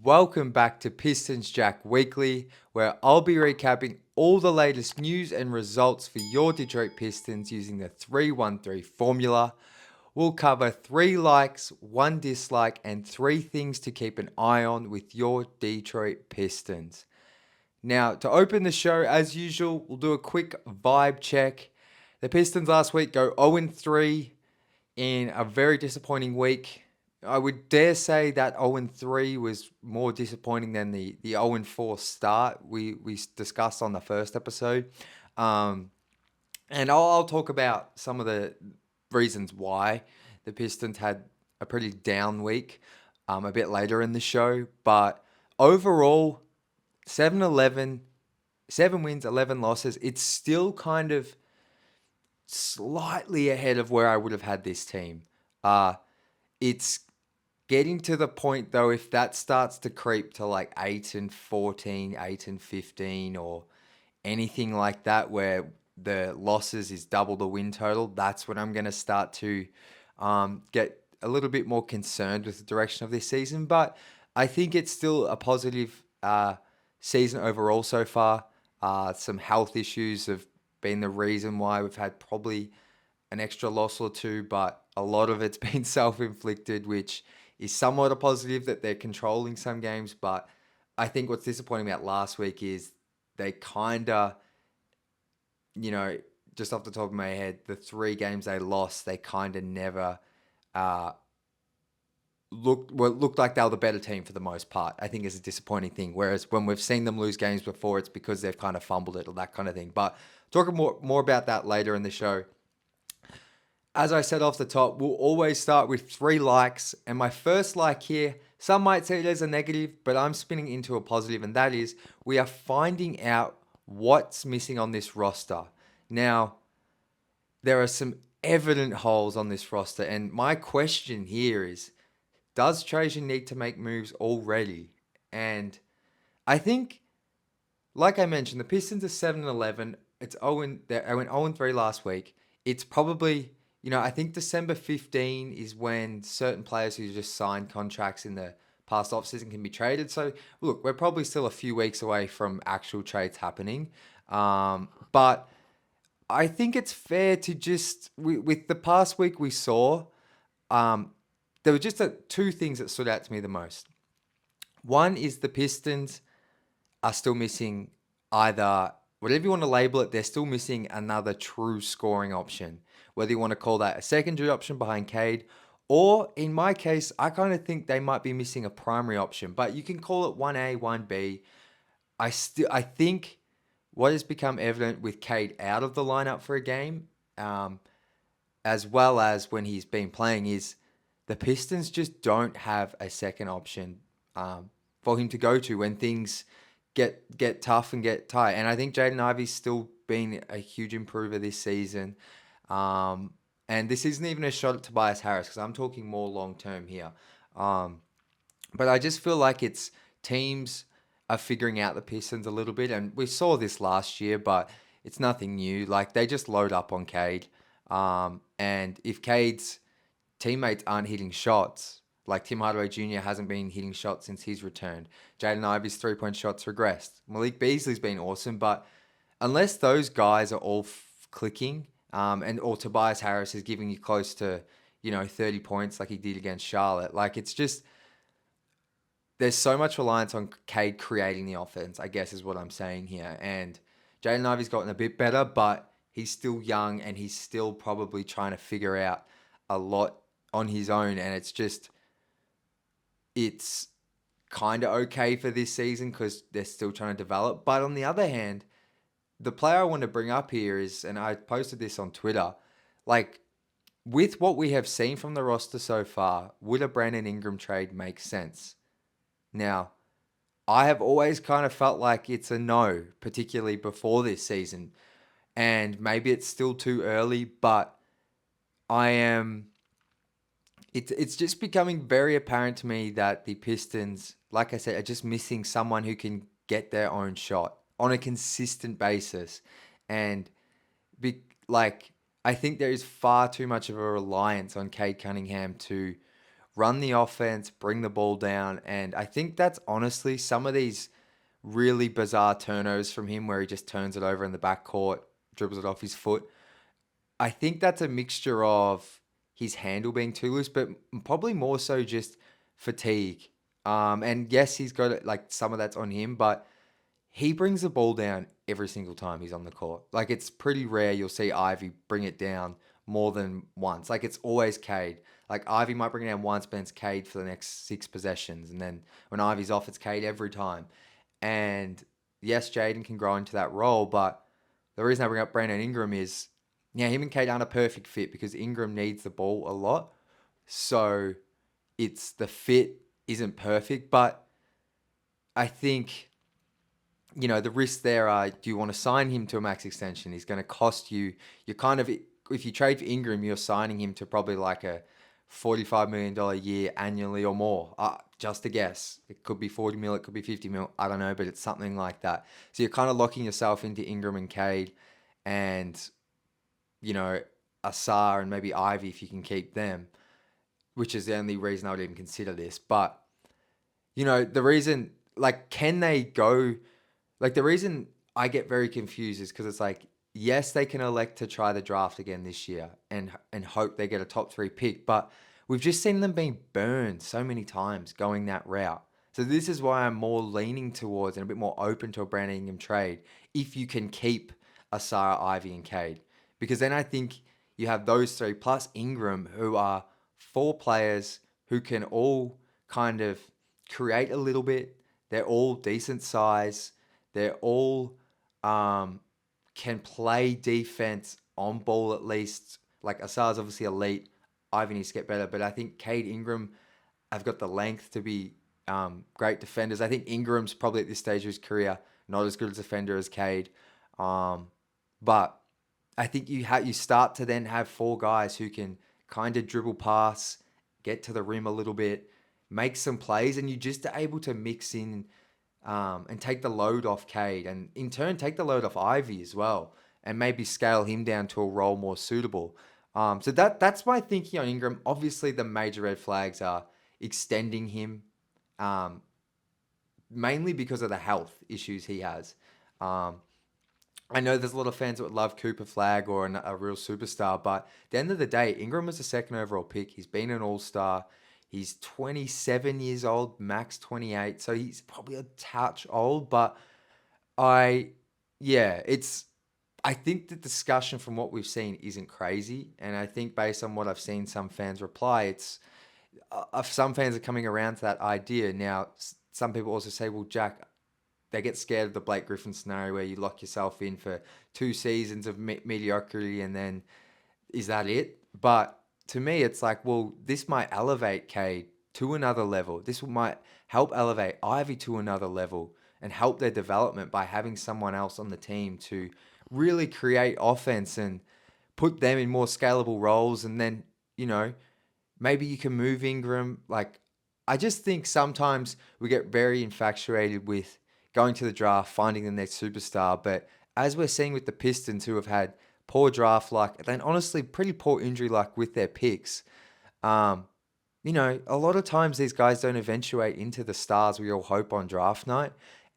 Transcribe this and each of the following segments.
Welcome back to Pistons Jack Weekly, where I'll be recapping all the latest news and results for your Detroit Pistons using the 313 formula. We'll cover 3 likes, 1 dislike, and 3 things to keep an eye on with your Detroit Pistons. Now, to open the show, as usual, we'll do a quick vibe check. The Pistons last week go 0-3 in a very disappointing week. I would dare say that 0-3 was more disappointing than the 0-4 start we discussed on the first episode. Um, and I'll talk about some of the reasons why the Pistons had a pretty down week a bit later in the show. But overall, 7-11, 7 wins, 11 losses. It's still kind of slightly ahead of where I would have had this team. It's getting to the point though, if that starts to creep to like 8-14, 8-15, or anything like that, where the losses is double the win total, that's when I'm going to start to get a little bit more concerned with the direction of this season. But I think it's still a positive season overall so far. Some health issues have been the reason why we've had probably an extra loss or two, but a lot of it's been self-inflicted, which is somewhat a positive that they're controlling some games. But I think what's disappointing about last week is they kind of, just off the top of my head, the 3 games they lost, they kind of never uh, looked like they were the better team for the most part. I think is a disappointing thing. Whereas when we've seen them lose games before, it's because they've kind of fumbled it or that kind of thing. But talking more about that later in the show. As I said off the top, we'll always start with 3 likes. And my first like here, some might say it as a negative, but I'm spinning into a positive, and that is we are finding out what's missing on this roster. Now, there are some evident holes on this roster, and my question here is, does Trajan need to make moves already? And I think, like I mentioned, the Pistons are 7-11. I went 0-3 last week. It's probably, I think December 15 is when certain players who just signed contracts in the past offseason can be traded. So, look, we're probably still a few weeks away from actual trades happening. But I think it's fair to just, with the past week we saw, there were just 2 things that stood out to me the most. One is the Pistons are still missing either, whatever you want to label it, they're still missing another true scoring option. Whether you want to call that a secondary option behind Cade, or in my case, I kind of think they might be missing a primary option, but you can call it 1A, 1B. I think what has become evident with Cade out of the lineup for a game, as well as when he's been playing, is the Pistons just don't have a second option for him to go to when things get tough and get tight. And I think Jaden Ivey's still been a huge improver this season. And this isn't even a shot at Tobias Harris, because I'm talking more long term here. But I just feel like it's teams are figuring out the Pistons a little bit, and we saw this last year, but it's nothing new. Like, they just load up on Cade. And if Cade's teammates aren't hitting shots, like Tim Hardaway Jr. hasn't been hitting shots since he's returned. Jaden Ivey's 3-point shots regressed. Malik Beasley's been awesome, but unless those guys are all clicking, or Tobias Harris is giving you close to, 30 points like he did against Charlotte, like, it's just, there's so much reliance on Cade creating the offense, I guess is what I'm saying here. And Jaden Ivey's gotten a bit better, but he's still young and he's still probably trying to figure out a lot on his own. And it's kind of okay for this season because they're still trying to develop. But on the other hand, the player I want to bring up here is, and I posted this on Twitter, like, with what we have seen from the roster so far, would a Brandon Ingram trade make sense? Now, I have always kind of felt like it's a no, particularly before this season. And maybe it's still too early, but it's just becoming very apparent to me that the Pistons, like I said, are just missing someone who can get their own shot on a consistent basis. And I think there is far too much of a reliance on Cade Cunningham to run the offense, bring the ball down. And I think that's honestly some of these really bizarre turnovers from him where he just turns it over in the backcourt, dribbles it off his foot. I think that's a mixture of his handle being too loose, but probably more so just fatigue. And yes, he's got it, like some of that's on him, but he brings the ball down every single time he's on the court. Like it's pretty rare you'll see Ivy bring it down more than once. Like it's always Cade. Like Ivy might bring it down once, but it's Cade for the next 6 possessions. And then when Ivy's off, it's Cade every time. And yes, Jaden can grow into that role, but the reason I bring up Brandon Ingram is, yeah, him and Cade aren't a perfect fit because Ingram needs the ball a lot. So it's the fit isn't perfect, but I think, the risks there are, do you want to sign him to a max extension? He's going to cost you, if you trade for Ingram, you're signing him to probably like a $45 million a year annually or more. Just a guess. It could be 40 mil, it could be 50 mil. I don't know, but it's something like that. So you're kind of locking yourself into Ingram and Cade and, Ausar and maybe Ivy if you can keep them, which is the only reason I would even consider this. But, the reason, like, can they go, like, the reason I get very confused is because it's like, yes, they can elect to try the draft again this year and hope they get a top 3 pick, but we've just seen them being burned so many times going that route. So this is why I'm more leaning towards and a bit more open to a Brandon Ingram trade if you can keep Asara, Ivy, and Cade. Because then I think you have those 3 plus Ingram, who are 4 players who can all kind of create a little bit. They're all decent size. They're all can play defense on ball at least. Like Asar's obviously elite. Ivy needs to get better, but I think Cade, Ingram have got the length to be great defenders. I think Ingram's probably at this stage of his career not as good a defender as Cade, but I think you start to then have 4 guys who can kind of dribble pass, get to the rim a little bit, make some plays, and you're just able to mix in and take the load off Cade, and in turn take the load off Ivy as well, and maybe scale him down to a role more suitable. So that's my thinking on Ingram. Obviously, the major red flags are extending him, mainly because of the health issues he has. I know there's a lot of fans that would love Cooper Flag or a real superstar, but at the end of the day, Ingram was the 2nd overall pick. He's been an all-star. He's 27 years old, max 28, so he's probably a touch old, but I think the discussion from what we've seen isn't crazy, and I think based on what I've seen some fans reply, it's some fans are coming around to that idea. Now, some people also say, well, Jack, they get scared of the Blake Griffin scenario where you lock yourself in for 2 seasons of mediocrity and then is that it? But to me, it's like, well, this might elevate Cade to another level. This might help elevate Ivy to another level and help their development by having someone else on the team to really create offense and put them in more scalable roles. And then, maybe you can move Ingram. Like, I just think sometimes we get very infatuated with going to the draft, finding the next superstar. But as we're seeing with the Pistons, who have had poor draft luck, and then honestly pretty poor injury luck with their picks, a lot of times these guys don't eventuate into the stars we all hope on draft night.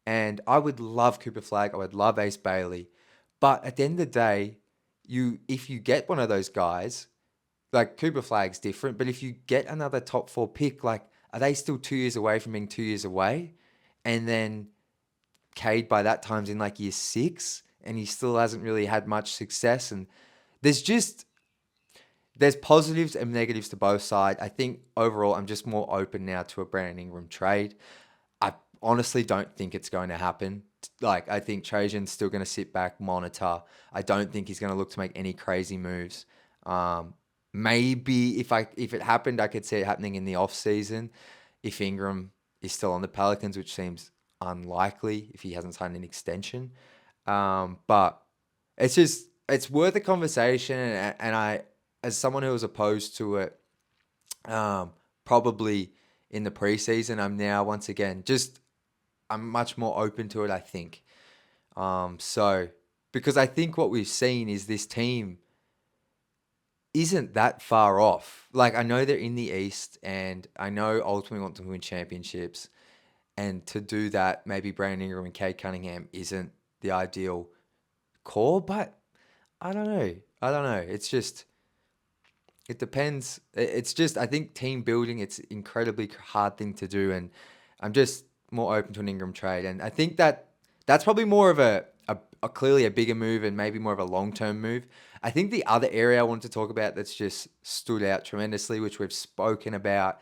And I would love Cooper Flag. I would love Ace Bailey. But at the end of the day, if you get one of those guys, like Cooper Flag's different, but if you get another top 4 pick, like, are they still 2 years away from being 2 years away? And then Cade by that time's in like year 6 and he still hasn't really had much success. And there's positives and negatives to both sides. I think overall, I'm just more open now to a Brandon Ingram trade. I honestly don't think it's going to happen. Like, I think Trajan's still going to sit back, monitor. I don't think he's going to look to make any crazy moves. Maybe if it happened, I could see it happening in the off season if Ingram is still on the Pelicans, which seems unlikely if he hasn't signed an extension. But it's worth a conversation, and I, as someone who was opposed to it, probably in the preseason, I'm now once again I'm much more open to it, I think. So because I think what we've seen is this team isn't that far off. Like, I know they're in the East, and I know ultimately want to win championships. And to do that, maybe Brandon Ingram and Cade Cunningham isn't the ideal core, but I don't know. I don't know. It's just, it depends. It's just, I think team building, it's incredibly hard thing to do. And I'm just more open to an Ingram trade. And I think that's probably more of a clearly a bigger move and maybe more of a long-term move. I think the other area I wanted to talk about that's just stood out tremendously, which we've spoken about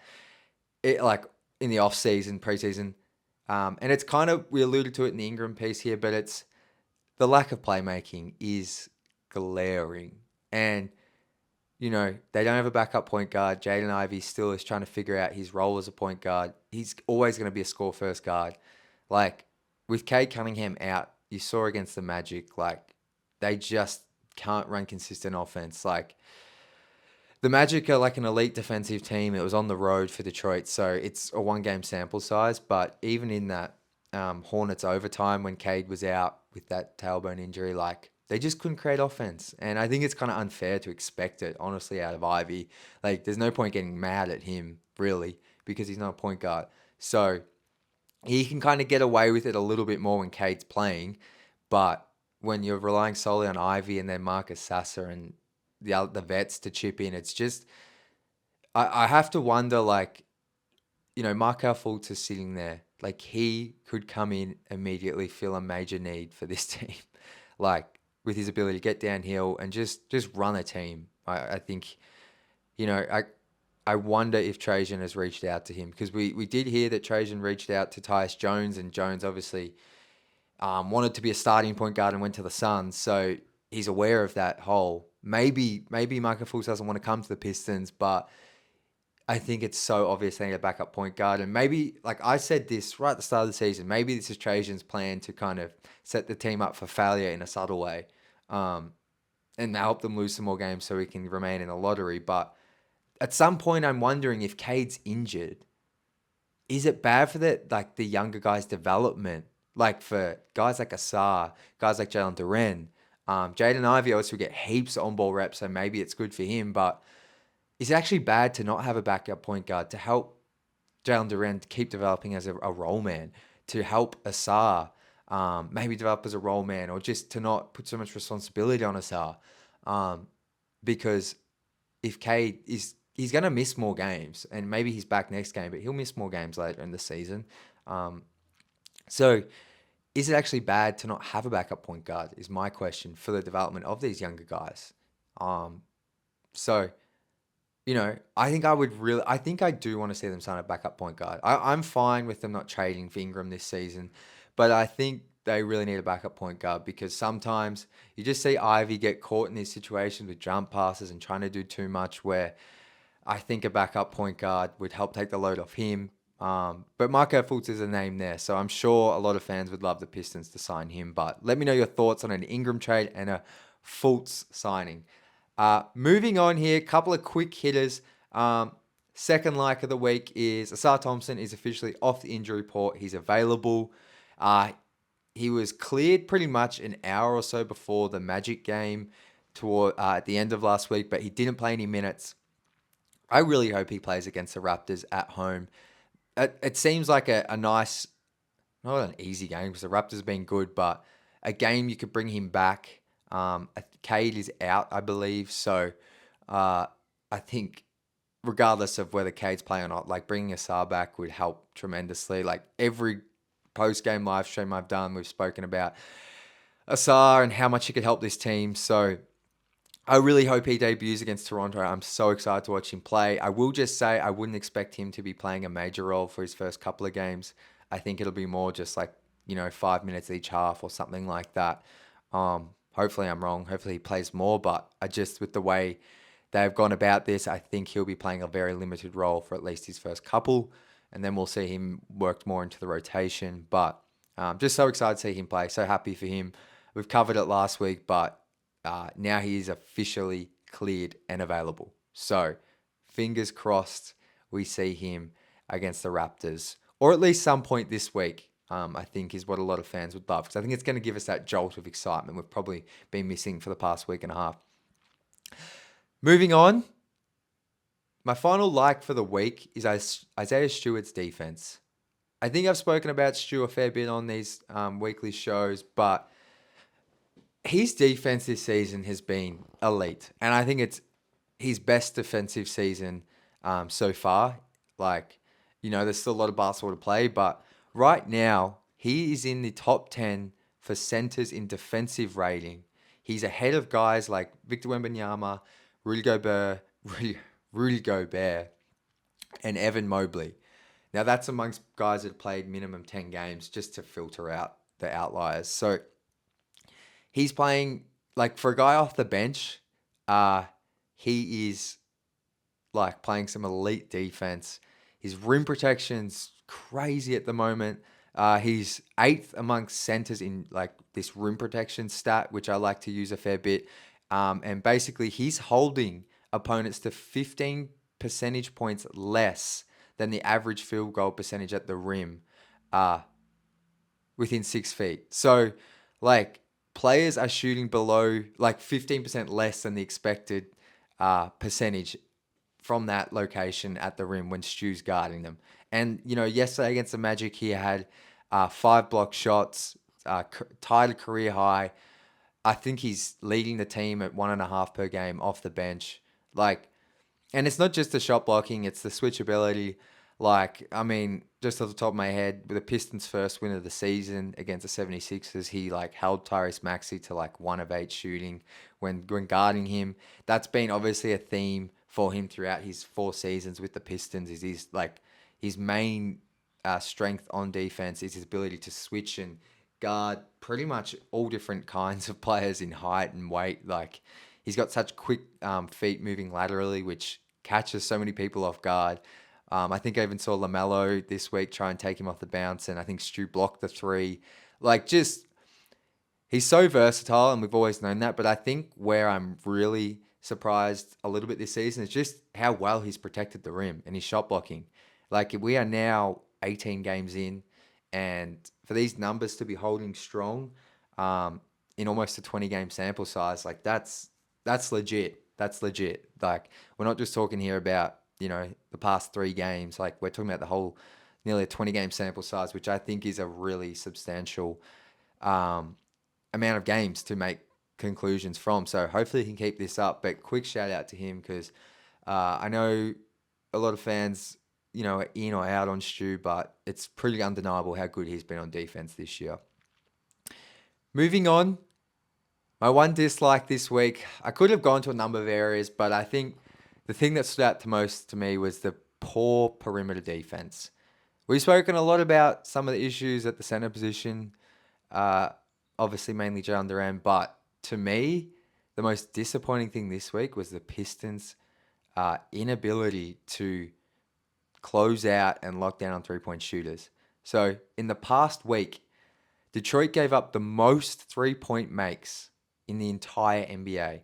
it like in the off season, preseason, and it's kind of, we alluded to it in the Ingram piece here, but it's the lack of playmaking is glaring. And, they don't have a backup point guard. Jaden Ivey still is trying to figure out his role as a point guard. He's always going to be a score first guard. Like, with Cade Cunningham out, you saw against the Magic, like, they just can't run consistent offense. Like, the Magic are like an elite defensive team. It was on the road for Detroit, so it's a one-game sample size. But even in that Hornets overtime when Cade was out with that tailbone injury, like, they just couldn't create offense. And I think it's kind of unfair to expect it, honestly, out of Ivy. Like, there's no point getting mad at him, really, because he's not a point guard. So he can kind of get away with it a little bit more when Cade's playing. But when you're relying solely on Ivy and then Marcus Sasser and the vets to chip in, it's just, I have to wonder, like, Markel Fultz is sitting there. Like, he could come in immediately, feel a major need for this team. Like, with his ability to get downhill and just run a team. I think, I wonder if Trajan has reached out to him, because we did hear that Trajan reached out to Tyus Jones, and Jones obviously wanted to be a starting point guard and went to the Suns. So he's aware of that hole. Maybe Markel Fultz doesn't want to come to the Pistons, but I think it's so obvious they need a backup point guard. And maybe, like I said this right at the start of the season, maybe this is Trajan's plan to kind of set the team up for failure in a subtle way, and help them lose some more games so he can remain in the lottery. But at some point, I'm wondering if Cade's injured, is it bad for the younger guys' development? Like for guys like Ausar, guys like Jalen Duren, Jaden Ivey also get heaps of on-ball reps, so maybe it's good for him. But is it actually bad to not have a backup point guard to help Jalen Duren keep developing as a role man, to help Ausar maybe develop as a role man, or just to not put so much responsibility on Ausar? Because if Cade he's going to miss more games, and maybe he's back next game, but he'll miss more games later in the season. So is it actually bad to not have a backup point guard is my question for the development of these younger guys. So, I think I do want to see them sign a backup point guard. I'm fine with them not trading for Ingram this season, but I think they really need a backup point guard, because sometimes you just see Ivy get caught in these situations with jump passes and trying to do too much, where I think a backup point guard would help take the load off him. But Marco Fultz is a name there, so I'm sure a lot of fans would love the Pistons to sign him. But let me know your thoughts on an Ingram trade and a Fultz signing. Moving on here, a couple of quick hitters. Second like of the week is Ausar Thompson is officially off the injury report. He's available. He was cleared pretty much an hour or so before the Magic game at the end of last week, but he didn't play any minutes. I really hope he plays against the Raptors at home. It seems like a nice, not an easy game because the Raptors have been good, but a game you could bring him back. Cade is out, I believe. So I think regardless of whether Cade's playing or not, like bringing Ausar back would help tremendously. Like every post-game live stream I've done, we've spoken about Ausar and how much he could help this team. So I really hope he debuts against Toronto. I'm so excited to watch him play. I will just say I wouldn't expect him to be playing a major role for his first couple of games. I think it'll be more just like, 5 minutes each half or something like that. Hopefully I'm wrong. Hopefully he plays more, but with the way they've gone about this, I think he'll be playing a very limited role for at least his first couple, and then we'll see him worked more into the rotation. But just so excited to see him play. So happy for him. We've covered it last week, but now he is officially cleared and available. So fingers crossed we see him against the Raptors, or at least some point this week. I think is what a lot of fans would love, because I think it's going to give us that jolt of excitement we've probably been missing for the past week and a half. Moving on, my final like for the week is Isaiah Stewart's defense. I think I've spoken about Stu a fair bit on these weekly shows, but his defense this season has been elite. And I think it's his best defensive season so far. Like, there's still a lot of basketball to play, but right now, he is in the top 10 for centers in defensive rating. He's ahead of guys like Victor Wembanyama, Rudy Gobert, Rudy Gobert, and Evan Mobley. Now, that's amongst guys that have played minimum 10 games just to filter out the outliers. So he's playing, like, for a guy off the bench, he is, like, playing some elite defense. His rim protection's crazy at the moment. He's 8th amongst centers in, like, this rim protection stat, which I like to use a fair bit. And basically, he's holding opponents to 15 percentage points less than the average field goal percentage at the rim within 6 feet. So, like, players are shooting below, like, 15% less than the expected percentage from that location at the rim when Stu's guarding them. And, yesterday against the Magic, he had 5 block shots, tied a career high. I think he's leading the team at 1.5 per game off the bench. Like, and it's not just the shot blocking, it's the switchability. Like, I mean, just off the top of my head, with the Pistons' first win of the season against the 76ers, he, like, held Tyrese Maxey to, like, 1 of 8 shooting when guarding him. That's been obviously a theme for him throughout his 4 seasons with the Pistons. Is his main strength on defense is his ability to switch and guard pretty much all different kinds of players in height and weight. Like, he's got such quick feet moving laterally, which catches so many people off guard. I think I even saw LaMelo this week try and take him off the bounce, and I think Stu blocked the 3. Like, just, he's so versatile, and we've always known that. But I think where I'm really surprised a little bit this season is just how well he's protected the rim and his shot blocking. Like, we are now 18 games in, and for these numbers to be holding strong in almost a 20-game sample size, like, that's legit. That's legit. Like, we're not just talking here about, the past 3 games. Like, we're talking about the whole nearly a 20-game sample size, which I think is a really substantial amount of games to make conclusions from. So hopefully he can keep this up. But quick shout out to him because I know a lot of fans, are in or out on Stu, but it's pretty undeniable how good he's been on defense this year. Moving on, my one dislike this week, I could have gone to a number of areas, but I think the thing that stood out the most to me was the poor perimeter defense. We've spoken a lot about some of the issues at the center position, obviously mainly Jalen Duran, but to me, the most disappointing thing this week was the Pistons' inability to close out and lock down on 3-point shooters. So in the past week, Detroit gave up the most 3-point makes in the entire NBA,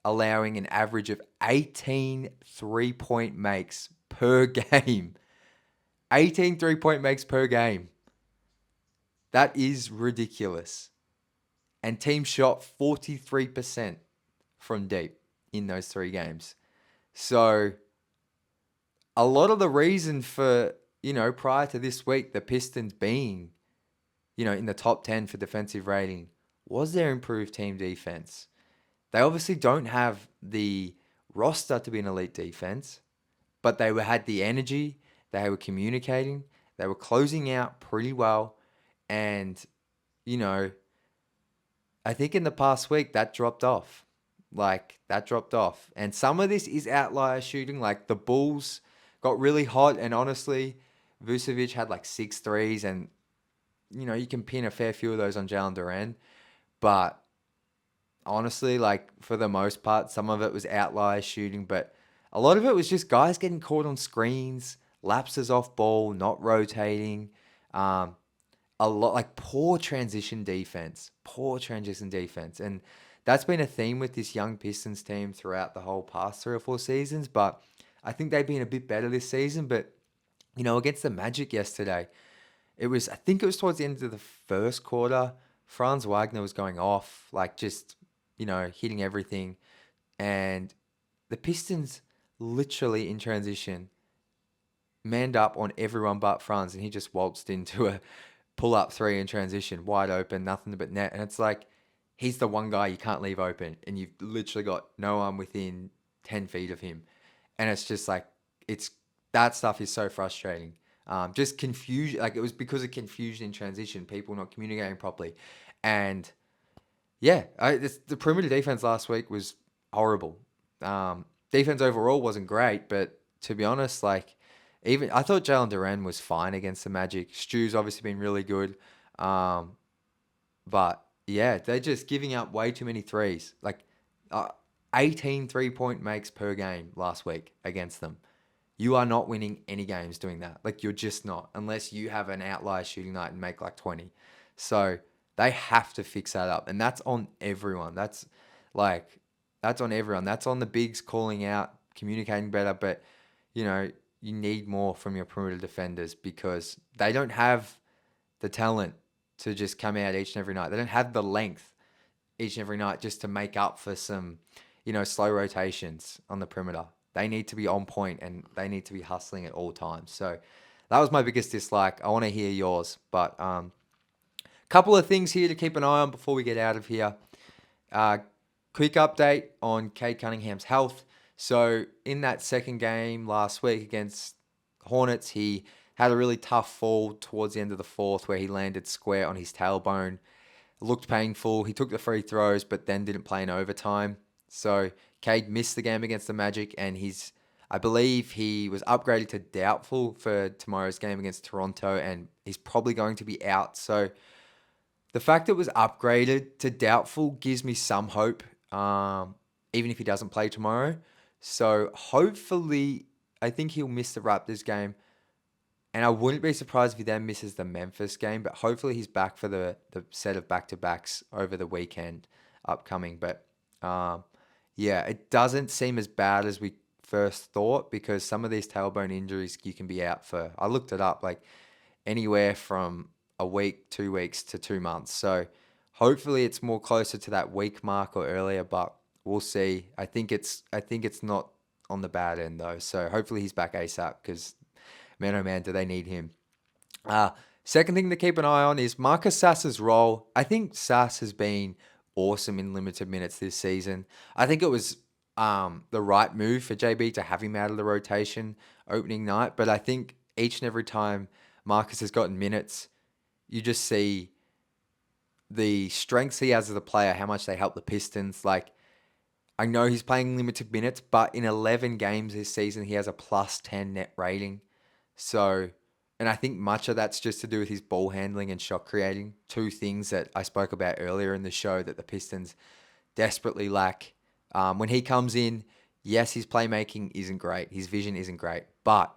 allowing an average of 18 3-point makes per game. 18 3-point makes per game. That is ridiculous. And teams shot 43% from deep in those 3 games. So a lot of the reason for, prior to this week, the Pistons being, in the top 10 for defensive rating was their improved team defense. They obviously don't have the roster to be an elite defense, but they had the energy, they were communicating, they were closing out pretty well. And, I think in the past week that dropped off. And some of this is outlier shooting. Like, the Bulls got really hot, and honestly, Vucevic had like 6 threes, and, you can pin a fair few of those on Jalen Duran. But honestly, like, for the most part, some of it was outlier shooting, but a lot of it was just guys getting caught on screens, lapses off ball, not rotating, a lot like poor transition defense. And that's been a theme with this young Pistons team throughout the whole past 3 or 4 seasons, but I think they've been a bit better this season. But, against the Magic yesterday, I think it was towards the end of the first quarter, Franz Wagner was going off, like, just, hitting everything. And the Pistons literally in transition manned up on everyone but Franz, and he just waltzed into a pull-up three in transition, wide open, nothing but net. And it's like, he's the one guy you can't leave open, and you've literally got no one within 10 feet of him. And it's just like, that stuff is so frustrating. Just confusion, like it was because of confusion in transition, people not communicating properly. And yeah, the perimeter defense last week was horrible. Defense overall wasn't great, but to be honest, like even I thought Jalen Duren was fine against the Magic. Stu's obviously been really good, but yeah, they're just giving up way too many threes. Like 18 3-point makes per game last week against them. You are not winning any games doing that. Like you're just not, unless you have an outlier shooting night and make like 20. So they have to fix that up, and that's on everyone. That's on everyone. That's on the bigs calling out, communicating better. But you need more from your perimeter defenders because they don't have the talent to just come out each and every night. They don't have the length each and every night just to make up for some, slow rotations on the perimeter. They need to be on point and they need to be hustling at all times. So that was my biggest dislike. I want to hear yours, but couple of things here to keep an eye on before we get out of here. Quick update on Cade Cunningham's health. So in that second game last week against Hornets, he had a really tough fall towards the end of the fourth where he landed square on his tailbone. It looked painful. He took the free throws, but then didn't play in overtime. So Cade missed the game against the Magic, and I believe he was upgraded to doubtful for tomorrow's game against Toronto, and he's probably going to be out. So the fact it was upgraded to doubtful gives me some hope, even if he doesn't play tomorrow. So hopefully, I think he'll miss the Raptors game. And I wouldn't be surprised if he then misses the Memphis game, but hopefully he's back for the set of back-to-backs over the weekend upcoming. But yeah, it doesn't seem as bad as we first thought because some of these tailbone injuries you can be out for, I looked it up, like anywhere from a week, 2 weeks to 2 months. So hopefully it's more closer to that week mark or earlier, but we'll see. I think it's not on the bad end though. So hopefully he's back ASAP because man, oh man, do they need him. Second thing to keep an eye on is Marcus Sasser's role. I think Sass has been awesome in limited minutes this season. I think it was the right move for JB to have him out of the rotation opening night. But I think each and every time Marcus has gotten minutes, you just see the strengths he has as a player, how much they help the Pistons. Like, I know he's playing limited minutes, but in 11 games this season, he has a plus 10 net rating. So, and I think much of that's just to do with his ball handling and shot creating. Two things that I spoke about earlier in the show that the Pistons desperately lack. When he comes in, yes, his playmaking isn't great. His vision isn't great, but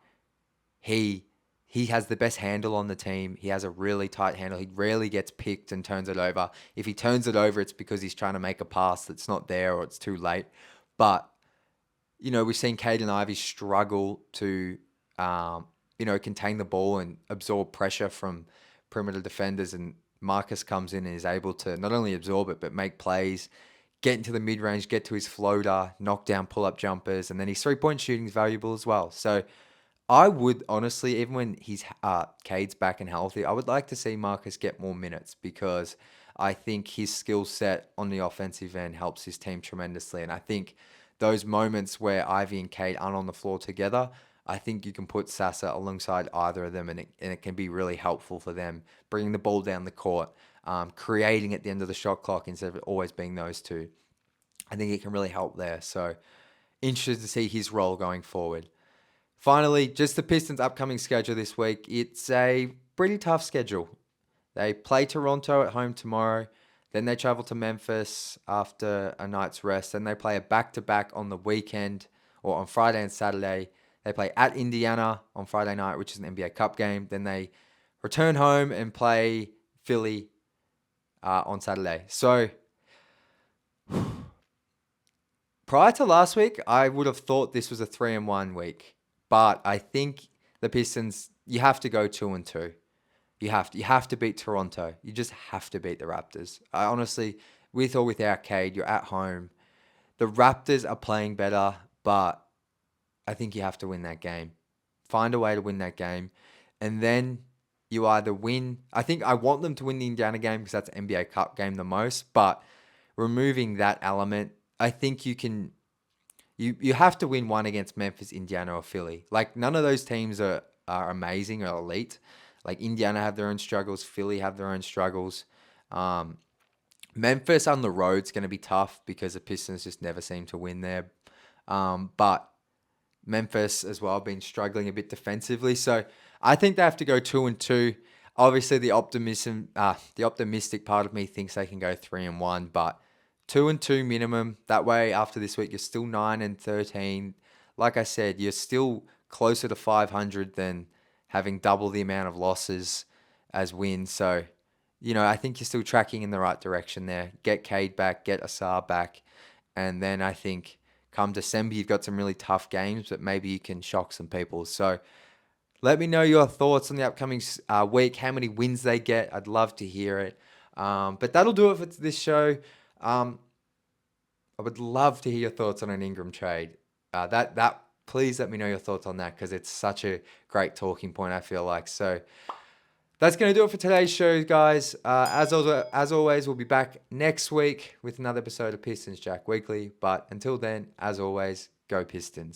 he has the best handle on the team. He has a really tight handle. He rarely gets picked and turns it over. If he turns it over, it's because he's trying to make a pass that's not there or it's too late. But, we've seen Cade and Ivy struggle to, contain the ball and absorb pressure from perimeter defenders. And Marcus comes in and is able to not only absorb it, but make plays, get into the mid-range, get to his floater, knock down pull-up jumpers, and then his three-point shooting is valuable as well. So I would honestly, even when Cade's back and healthy, I would like to see Marcus get more minutes because I think his skill set on the offensive end helps his team tremendously. And I think those moments where Ivy and Cade aren't on the floor together, I think you can put Sasser alongside either of them and it can be really helpful for them, bringing the ball down the court, creating at the end of the shot clock instead of it always being those two. I think it can really help there. So interested to see his role going forward. Finally, just the Pistons' upcoming schedule this week. It's a pretty tough schedule. They play Toronto at home tomorrow. Then they travel to Memphis after a night's rest. Then they play a back-to-back on the weekend or on Friday and Saturday. They play at Indiana on Friday night, which is an NBA Cup game. Then they return home and play Philly on Saturday. So prior to last week, I would have thought this was a 3-1 week. But I think the Pistons, you have to go 2-2. You have to beat Toronto. You just have to beat the Raptors. Honestly, with or without Cade, you're at home. The Raptors are playing better. but I think you have to win that game. Find a way to win that game. And then you either win. I think I want them to win the Indiana game because that's NBA Cup game the most. But removing that element, I think you can. You have to win one against Memphis, Indiana, or Philly. Like, none of those teams are amazing or elite. Like, Indiana have their own struggles. Philly have their own struggles. Memphis on the road's going to be tough because the Pistons just never seem to win there. But Memphis as well been struggling a bit defensively. So I think they have to go 2-2. Obviously, the optimistic part of me thinks they can go 3-1, but 2-2 minimum. That way, after this week, you're still 9-13. Like I said, you're still closer to 500 than having double the amount of losses as wins. So, I think you're still tracking in the right direction there. Get Cade back, get Ausar back, and then I think come December, you've got some really tough games, but maybe you can shock some people. So let me know your thoughts on the upcoming week, how many wins they get. I'd love to hear it. But that'll do it for this show. I would love to hear your thoughts on an Ingram trade. Please let me know your thoughts on that because it's such a great talking point, I feel like. So that's going to do it for today's show, guys. As always, we'll be back next week with another episode of Pistons Jack Weekly. But until then, as always, go Pistons.